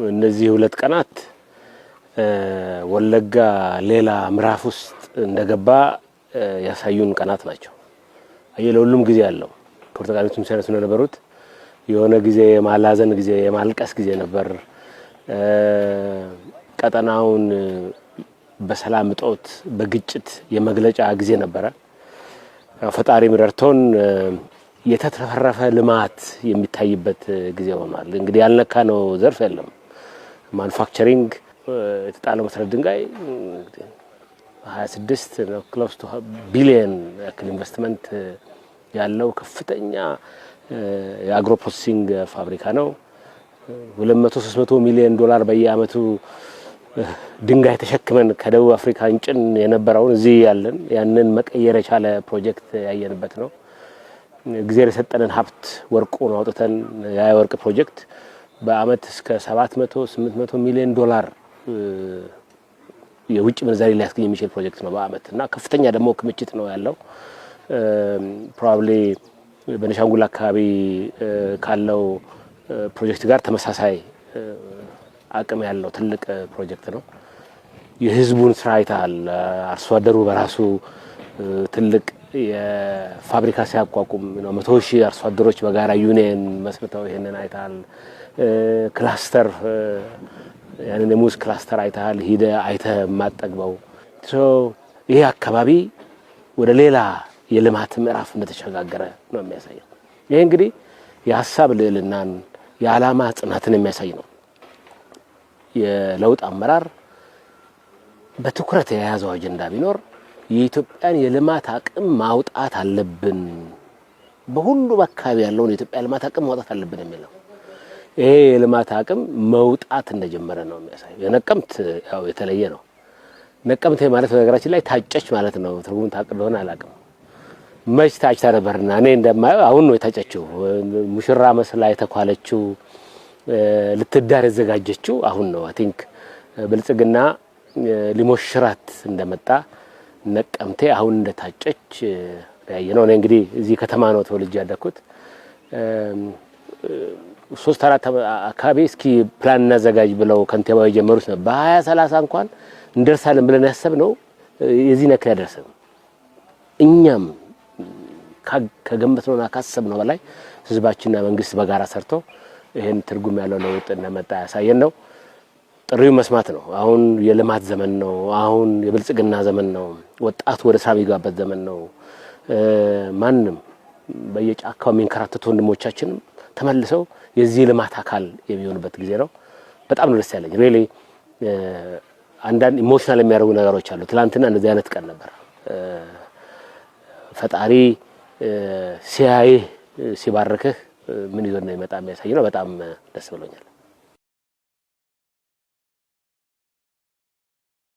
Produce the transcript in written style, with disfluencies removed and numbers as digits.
እነዚህ ሁለት ቀናት ወለጋ ሌላ ምዕራፍ ውስጥ እንደገባ ያሳዩን ቀናት ናቸው። ለሁሉም ጊዜ ያለው ፖርቱጋሊቱም ሰነሱ ነበሩት የሆነ ጊዜ የማላዘን ጊዜ የማልቀስ ጊዜ ነበር። ቀጠናውን በሰላም እጦት በግጭት የመግለጫ ጊዜ ነበር። ፈጣሪ ምረርቶን የተተፈረፈ ልማት የሚታይበት ጊዜ ሆኗል። እንግዲህ ያልነካነው ዘርፍ የለም። ማኑፋክቸሪንግ የተጣለው መሰረት ድንጋይ 26 ክሎስ ቱ ቢሊየን ኢንቨስትመንት ያለው ከፍተኛ የአግሮ ፕሮሰሲንግ ፋብሪካ ነው። 200-300 ሚሊዮን ዶላር በየአመቱ ድንጋይ ተሸክመን ከደቡብ አፍሪካ እንጭን የነበረውን እዚህ ያለን ያንን መቀየር የቻለ ፕሮጀክት ያየንበት ነው። እግዚአብሔር የሰጠንን ሀብት ወርቁን አውጥተን ያ ወርቅ ፕሮጀክት በአመት እስከ 700-800 ሚሊዮን ዶላር የውጭ ምንዛሪ ሊያስገኝ የሚችል ፕሮጀክት ነው በአመት እና ከፍተኛ ደግሞ ክምችት ነው ያለው። ፕሮባብሊ በነሻንጉል አካባቢ ካለው ፕሮጀክት ጋር ተመሳሳይ አቅም ያለው ትልቅ ፕሮጀክት ነው። የህዝቡን ስራ አይታል። አርሶ አደሩ በራሱ ትልቅ የፋብሪካ ሲያቋቁም ነው 100,000 አርሶ አደሮች በጋራ ዩኒየን መስርተው ይሄንን አይታል። ክላስተር ያንን የሙዝ ክላስተር አይታል ሂደ አይተ ማጠግበው ይሄ አካባቢ ወደ ሌላ የልማት ምዕራፍ እንደተሸጋገረ ነው የሚያሳየው። ይሄ እንግዲህ የሐሳብ ልዕልናን የዓላማ ጽናትን የሚያሳይ ነው። የለውጥ አመራር በትኩረት የያዘው አጀንዳ ቢኖር የኢትዮጵያን የልማት አቅም ማውጣት አለብን፣ በሁሉ አካባቢ ያለውን የኢትዮጵያ ልማት አቅም ማውጣት አለብን የሚለው ይሄ የልማት አቅም መውጣት እንደጀመረ ነው የሚያሳየው። የነቀምት ያው የተለየ ነው። ነቀምት ማለት በነገራችን ላይ ታጨች ማለት ነው። ትርጉም ታቀደውና አላቅም መች ታጭታ ነበርና እኔ እንደማየው አሁን ነው የታጨችው። ሙሽራ መስላ የተኳለችው ልትዳር የተዘጋጀችው አሁን ነው። አይ ቲንክ ብልጽግና ሊሞሽራት እንደመጣ ነቀምቴ አሁን እንደታጨች ያየነው። እኔ እንግዲህ እዚህ ከተማ ነው ተወልጄ ያደኩት። 3-4 አካባቢ እስኪ ፕላን እናዘጋጅ ብለው ከንቲባው የጀመሩት ነው። በ20-30 እንኳን እንደርሳለን ብለን ያሰብነው የዚህ ነክ ያደርሰን እኛም ከገመትነውና ካሰብነው በላይ ህዝባችንና መንግስት በጋራ ሰርቶ ይሄን ትርጉም ያለው ለውጥ እንደመጣ ያሳየን ነው። ጥሪው መስማት ነው። አሁን የልማት ዘመን ነው። አሁን የብልጽግና ዘመን ነው። ወጣቱ ወደ ስራ የሚገባበት ዘመን ነው። ማንንም በየጫካው የሚንከራተቱ ወንድሞቻችንም ተመልሰው የዚህ ልማት አካል የሚሆኑበት ጊዜ ነው። በጣም ነው ደስ ያለኝ። ሪሊ አንዳንድ ኢሞሽናል የሚያደርጉ ነገሮች አሉ። ትላንትና እንደዚህ አይነት ቀን ነበር። ፈጣሪ ሲያይ ሲባርክህ ምን ይዞ ነው የሚመጣ የሚያሳይ ነው። በጣም ደስ ብሎኛል።